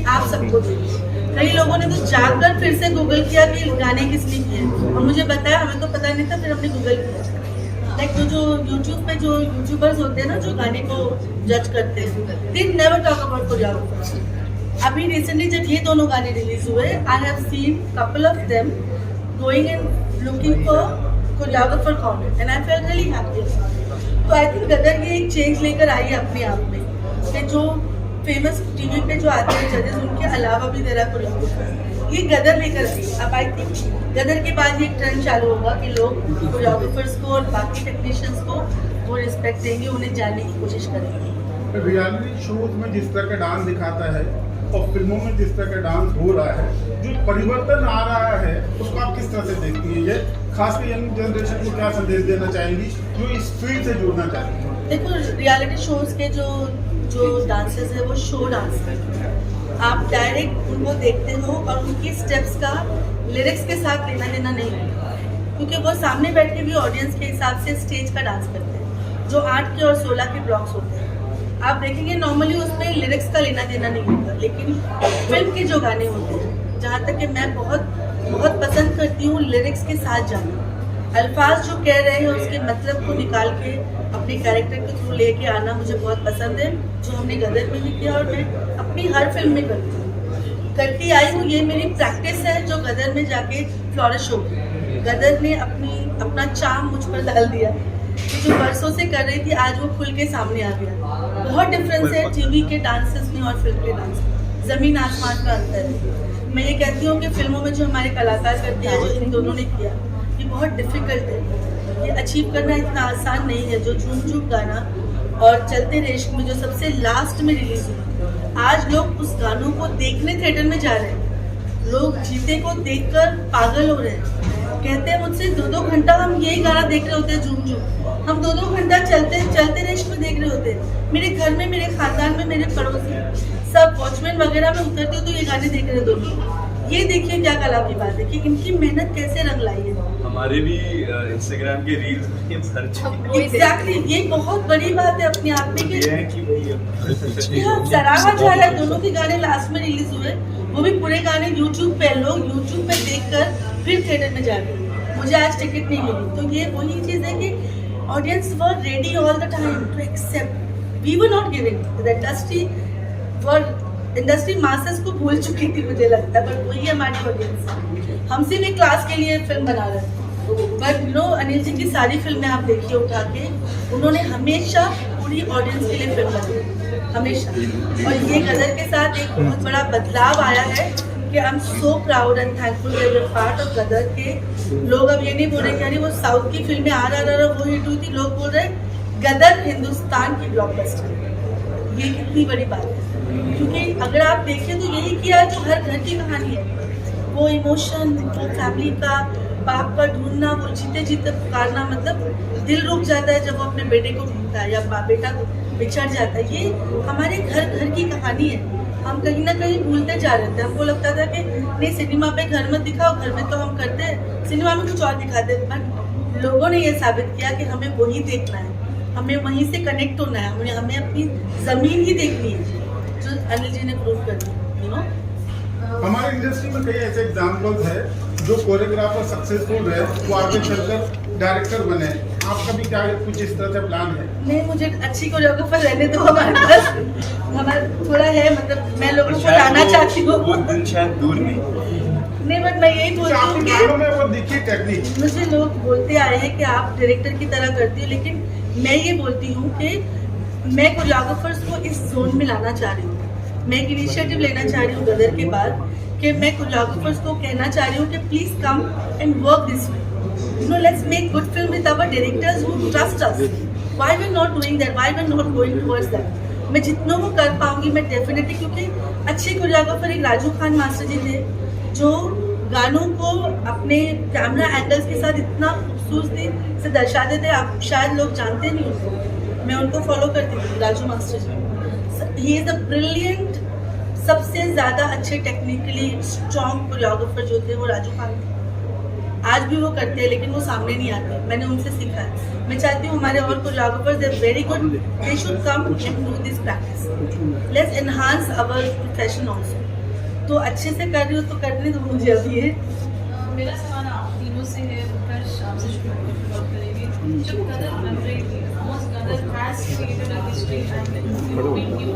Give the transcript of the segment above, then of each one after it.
आप सबको देखिए। कई लोगों ने तो जाकर फिर से गूगल किया कि गाने किसने किए, और मुझे बताया, हमें तो पता नहीं था, फिर हमने गूगल किया। लाइक तो जो यूट्यूब पे जो यूट्यूबर्स होते हैं ना, जो गाने को जज करते हैं, they never talk about choreographers. अभी रिसेंटली जब ये दोनों गाने रिलीज हुए, I have seen couple of them going and looking for choreographer कौन है, and I felt really happy. तो आई थिंक गदर ये एक चेंज लेकर आई है अपने आप में, कि जो फेमस टीवी पे जो आते हैं जजेस, उनके अलावा भी देरा कोरियोग्राफर, ये गदर लेकर आई। अब आई थिंक गदर के बाद ये ट्रेंड चालू होगा कि लोग कोरियोग्राफर्स को और बाकी टेक्नीशियंस को वो रिस्पेक्ट देंगे, उन्हें जानने की कोशिश करेंगे। रियलिटी शोज में जिस तरह का डांस दिखाता है और फिल्मों में जिस तरह का डांस हो रहा है, जो परिवर्तन आ रहा है, उसको आप किस तरह से देखती हैं? ये खासकर यंग जनरेशन को क्या संदेश देना चाहेंगी जो इस फील्ड से जुड़ना चाहती हैं? देखो, रियलिटी शोज के जो डांसेस है वो शो डांस करते हैं। आप डायरेक्ट उनको देखते हो और उनकी स्टेप्स का लिरिक्स के साथ लेना देना नहीं होता, क्योंकि वो सामने बैठ के भी ऑडियंस के हिसाब से स्टेज का डांस करते हैं, जो 8 के और 16 के ब्लॉक्स होते हैं। आप देखेंगे नॉर्मली उसमें लिरिक्स का लेना देना नहीं होता, लेकिन फिल्म के जो गाने होते हैं, जहाँ तक कि मैं बहुत पसंद करती हूँ लिरिक्स के साथ जाना। अल्फाज जो कह रहे हैं उसके मतलब को निकाल के अपने कैरेक्टर के थ्रू लेके आना मुझे बहुत पसंद है, जो हमने गदर में भी किया और मैं अपनी हर फिल्म में करती आई हूँ। ये मेरी प्रैक्टिस है जो गदर में जाके फ्लॉरिश होगी। गदर ने अपना चार्म मुझ पर डाल दिया, जो बरसों से कर रही थी आज वो खुल के सामने आ गया। बहुत डिफरेंस है टीवी के डांसेस में और फिल्म के डांस में, जमीन आसमान का अंतर है। मैं ये कहती हूँ कि फिल्मों में जो हमारे कलाकार करते हैं, जो इन दोनों ने किया, ये बहुत डिफिकल्ट है। ये अचीव करना इतना आसान नहीं है। जो झूम झूम गाना और चलते रेश्क में जो सबसे लास्ट में रिलीज हुआ, आज लोग उस गानों को देखने थिएटर में जा रहे हैं। लोग जीते को देखकर पागल हो रहे हैं। कहते हैं मुझसे 2-2 घंटा हम यही गाना देख रहे होते हैं, झूम झूम। हम 2-2 घंटा चलते रेश्क में देख रहे होते हैं। मेरे घर में, मेरे खानदान में, मेरे पड़ोसी सब वॉचमैन वगैरह में उतरते हो तो ये गाने देख रहे दोनों। ये देखिए क्या कला की बात है कि इनकी मेहनत कैसे रंग लाई है। हमारे भी इंस्टाग्राम के रील्स में भर चुकी है। एग्जैक्टली, ये बहुत बड़ी बात है अपने आप में कि सराहा जा रहा है। दोनों के गाने लास्ट में रिलीज हुए, वो भी पूरे गाने यूट्यूब पे, लोग यूट्यूब पे देखकर फिर थिएटर में जा रहे हैं। मुझे आज टिकट नहीं मिली, तो ये वही चीज है कि audience were ready all the time to accept. We were not giving the industry masses को भूल चुकी थी मुझे लगता है, पर वही हमारी ऑडियंस। हमसे भी क्लास के लिए फिल्म बना रहे हैं, but you know Anil ji की सारी फिल्में आप देखिए उठा के, उन्होंने हमेशा पूरी ऑडियंस के लिए फिल्म बनाई, हमेशा। और ये गदर के साथ एक बहुत बड़ा बदलाव आया है कि I am so proud and thankful to be part of Gadar के। लोग अब ये नहीं बोल रहे कि अरे वो साउथ की फिल्में आ रहा वो हिट हुई थी, लोग बोल रहे गदर हिंदुस्तान की ब्लॉकबस्टर। ये कितनी बड़ी बात है, क्योंकि अगर आप देखें तो यही किया जो हर घर की कहानी है। वो इमोशन, वो फैमिली का, बाप का ढूंढना, वो जीते जीते पुकारना, मतलब दिल रुक जाता है जब वो अपने बेटे को ढूंढता है या बेटा बिछड़ जाता है। ये हमारे घर की कहानी है। हम कहीं ना कहीं भूलते जा रहे थे। हमको लगता था कि नहीं, सिनेमा पे घर में दिखाओ, घर में तो हम करते हैं, सिनेमा में कुछ और दिखाते हैं। बट लोगों ने ये साबित किया कि हमें वही देखना है, हमें वहीं से कनेक्ट होना है, हमें अपनी जमीन ही देखनी है, जो अनिल जी ने प्रूव कर दिया। यू नो, हमारे इंडस्ट्री में कई ऐसे एग्जाम्पल्स है जो कोरियोग्राफर सक्सेसफुल है, वो आगे चलकर डायरेक्टर बने। आपका भी क्या कुछ इस तरह से प्लान है? नहीं, मुझे अच्छी कोरियोग्राफर रहने दो हमारे पास। हमारा थोड़ा है, मतलब मैं लोगों को लाना चाहती हूँ, वो दिन शायद दूर नहीं, बट मैं यही बोलती हूँ कि वो देखिए टेक्निक, मुझे लोग बोलते आए हैं कि आप डायरेक्टर की तरह करती हो, लेकिन मैं ये बोलती हूँ कि मैं कोरियोग्राफर्स को इस जोन में लाना चाह रही हूँ। मैं एक इनिशिएटिव लेना चाह रही हूँ गदर के बाद, कि मैं कोरियोग्राफर्स को कहना चाह रही हूँ कि please come and work this way. You know, let's make good film with our directors who trust us. Why we're not doing that? Why we're not going towards that? मैं जितना वो कर पाऊंगी मैं डेफिनेटली, क्योंकि अच्छे कोरियोग्राफर एक Raju Khan master जी थे, जो गानों को अपने कैमरा एंगल्स के साथ इतना खूबसूरती से दर्शाते थे। आप शायद लोग जानते नहीं उनको, मैं उनको फॉलो करती थी, Raju master ji. He is a brilliant, सबसे ज़्यादा अच्छे टेक्निकली स्ट्रॉन्ग कोरियोग्राफर जो थे वो राजू खान थे। आज भी वो करते हैं, लेकिन वो सामने नहीं आते। मैंने उनसे सीखा है। मैं चाहती हूँ हमारे और choreographers, they are very good, they should come and do this practice. Let's enhance our profession also. तो अच्छे से कर रही हो तो करने दो मुझे अभी ये। मेरा सवाल आप तीनों से है, उत्कर्ष आपसे शुरू करेंगे। जब गदर बन रही थी, गदर has created a history and including you.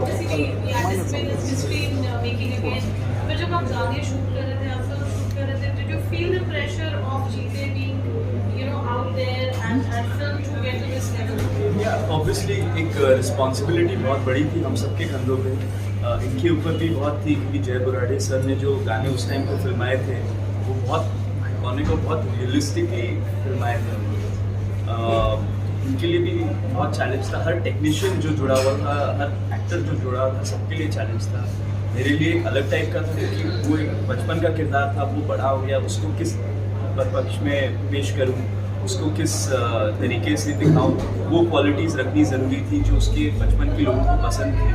Basically, yeah, this film is history in making again. पर जब आप गाने शूट कर रहे थे, आप फिल्म शूट कर रहे थे, did you feel the pressure of जीते being, you know, out there and film to get to this level? Obviously एक रिस्पॉन्सिबिलिटी बहुत बड़ी थी हम सबके कंधों पे। इनके ऊपर भी बहुत थी क्योंकि जय बुराड़े सर ने जो गाने उस टाइम पे फिल्माए थे वो बहुत आइकॉनिक और बहुत रियलिस्टिकली फिल्माए थे। उनके लिए भी बहुत चैलेंज था, हर टेक्नीशियन जो जुड़ा हुआ था, हर एक्टर जो जुड़ा हुआ था, सबके लिए चैलेंज था। मेरे लिए एक अलग टाइप का था क्योंकि वो एक बचपन का किरदार था, वो बड़ा हो गया, उसको किस पक्ष में पेश करूँ, उसको किस तरीके से दिखाऊँ, वो क्वालिटीज़ रखनी ज़रूरी थी जो उसके बचपन के लोगों को पसंद थे,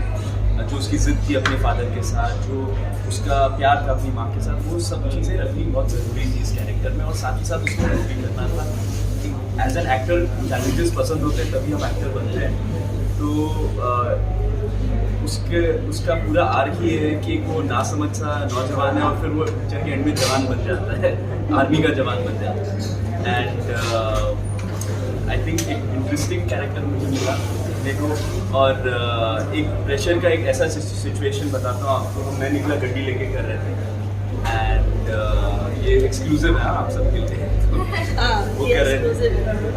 जो उसकी ज़िद थी अपने फादर के साथ, जो उसका प्यार था अपनी माँ के साथ, वो सब चीज़ें रखनी बहुत ज़रूरी थी इस कैरेक्टर में। और साथ ही साथ उसको हेल्प भी करना था कि एज एन एक्टर चैलेंजेस पसंद होते हैं तभी हम एक्टर बनते हैं। तो उसका पूरा आर्क ये है कि वो नासमझ सा नौजवान है और फिर वो पिक्चर के एंड में जवान बन जाता है, आर्मी का जवान बन जाता है। एंड आई थिंक एक इंटरेस्टिंग कैरेक्टर मुझे मिला देखो। और एक प्रेशर का एक ऐसा सिचुएशन बताता हूँ आपको। मैं निकला गड्डी लेके कर रहे थे एंड ये एक्सक्लूसिव है आप सबके लिए, वो कर रहे थे।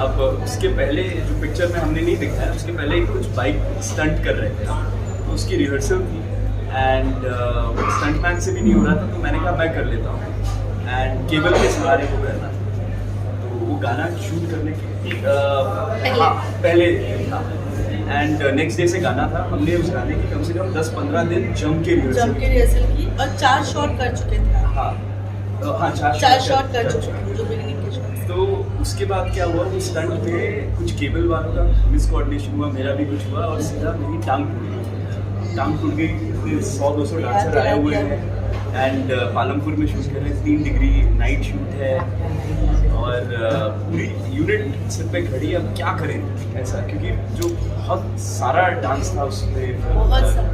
अब उसके पहले जो पिक्चर में हमने नहीं दिखाया, उसके पहले कुछ बाइक स्टंट कर रहे थे, तो उसकी रिहर्सल थी एंड स्टंटमैन से भी नहीं हो रहा था, तो मैंने कहा मैं कर लेता हूँ एंड केबल के सहारे को करना। तो वो गाना शूट करने के पहले था एंड नेक्स्ट डे से गाना था। हमने उस गाने की कम से कम 10-15 दिन जम के रिहर्सल की और 4 शॉट कर चुके थे। हाँ 4 शॉट कर चुके थे जो बिगिनिंग के शॉट। तो उसके बाद क्या हुआ, उस स्टंट में कुछ केबल वालों का मिसकोऑर्डिनेशन हुआ, मेरा भी कुछ हुआ और सीधा मेरी टांग टूट गई। 100-200 डांसर आए हुए हैं एंड पालमपुर में शूट कर रहे हैं, 3 डिग्री नाइट शूट है और पूरी यूनिट सिर पे खड़ी है। अब क्या करें ऐसा, क्योंकि जो बहुत सारा डांस था उसमें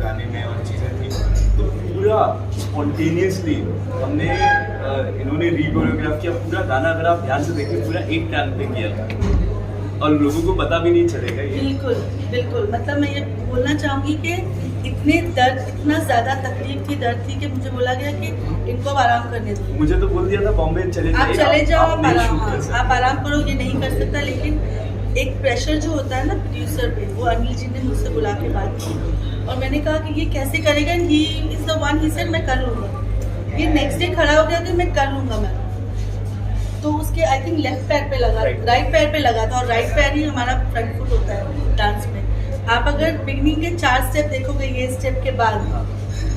गाने में और चीज़ें थी, तो पूरा स्पॉन्टेनियसली हमने इन्होंने रीकोरियोग्राफ किया पूरा गाना। अगर आप ध्यान से देखें पूरा एक टाइम पे किया था और लोगों को पता भी नहीं चलेगा ये। बिल्कुल मतलब मैं ये बोलना चाहूँगी कि इतना ज़्यादा तकलीफ थी, दर्द थी कि मुझे बोला गया कि इनको आराम करने दो। मुझे तो बोल दिया था बॉम्बे चले जाओ, आप आराम करो, ये नहीं कर सकता। लेकिन एक प्रेशर जो होता है ना प्रोड्यूसर पे, वो अनिल जी ने मुझसे बुला के बात की और मैंने कहा कि ये कैसे करेगा, he is the one, he said मैं कर लूँगा। ये नेक्स्ट डे खड़ा हो गया कि मैं कर लूँगा मैं। तो उसके आई थिंक लेफ्ट पैर पे लगा, राइट पैर पे लगा था और राइट पैर ही हमारा फ्रंट फुट होता है डांस में। आप अगर बिगनिंग के 4 स्टेप देखोगे ये स्टेप के बाद,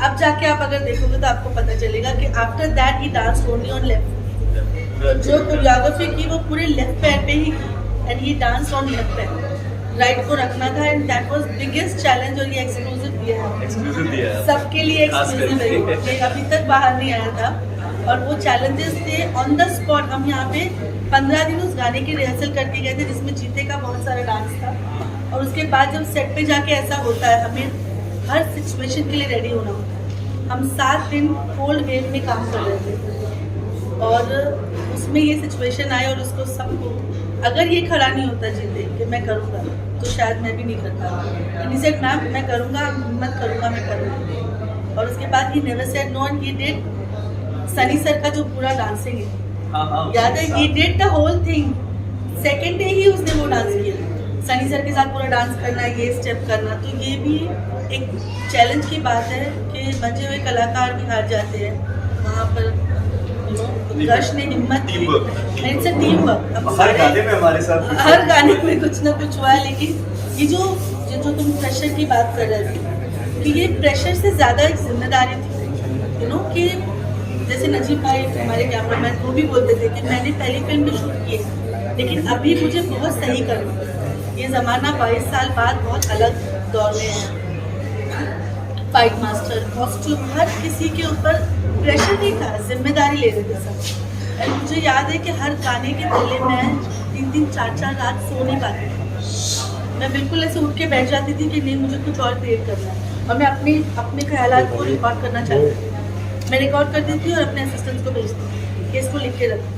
अब जाके आप अगर देखोगे तो आपको पता चलेगा कि after that he dance only on left. जो कोरियोग्राफी की वो पूरे लेफ्ट पैर पे ही की and he dance on left पैर, राइट को रखना था and that was biggest challenge. और ये एक्सक्लूसिव दिया है सबके लिए, एक्सक्लूसिव है, ये अभी तक बाहर नहीं आया था। और वो चैलेंजेस थे ऑन द स्पॉट। हम यहाँ पे 15 दिन उस गाने की रिहर्सल करके गए थे जिसमें जीते का बहुत सारा डांस था और उसके बाद जब सेट पे जाके ऐसा होता है, हमें हर सिचुएशन के लिए रेडी होना होता है। हम 7 दिन कोल्ड वेव में काम कर रहे थे और उसमें ये सिचुएशन आई और उसको सबको, अगर ये खड़ा नहीं होता जीते कि मैं करूँगा तो शायद मैं भी नहीं करता। एंड ही सेड मैम मैं करूँगा, हिम्मत करूँगा, मैं करूँगा। और उसके बाद he never said no and he did. Sunny sir का जो पूरा डांसिंग है याद है, he did the whole thing. Second day ही उसने वो डांस किया, सनी सर के साथ पूरा डांस करना, ये स्टेप करना। तो ये भी एक चैलेंज की बात है कि बचे हुए कलाकार भी हार जाते हैं वहाँ पर। उत्कर्ष ने हिम्मत की, टीम वर्क। हर गाने में हमारे साथ हर गाने में कुछ ना कुछ हुआ है। लेकिन ये जो तुम प्रेशर की बात कर रहे थे कि ये प्रेशर से ज़्यादा एक जिम्मेदारी थी, कि जैसे नजीब भाई हमारे कैमरामैन वो भी बोलते थे कि मैंने पहली फिल्म में शूट की है लेकिन अभी मुझे बहुत सही करना है। ये ज़माना 22 साल बाद बहुत अलग दौर में है। फाइट मास्टर, कॉस्ट्यूम, हर किसी के ऊपर प्रेशर नहीं था, जिम्मेदारी ले रहे थे सब। और मुझे याद है कि हर गाने के पहले मैं 3-3, 4-4 रात सो नहीं पाती थी। मैं बिल्कुल ऐसे उठ के बैठ जाती थी कि नहीं मुझे कुछ और क्रिएट करना है। और मैं अपने अपने ख्यालात को रिकॉर्ड करना चाहती थी। मैं रिकॉर्ड करती थी और अपने असिस्टेंट्स को भेजती थी कि इसको लिख के रखो।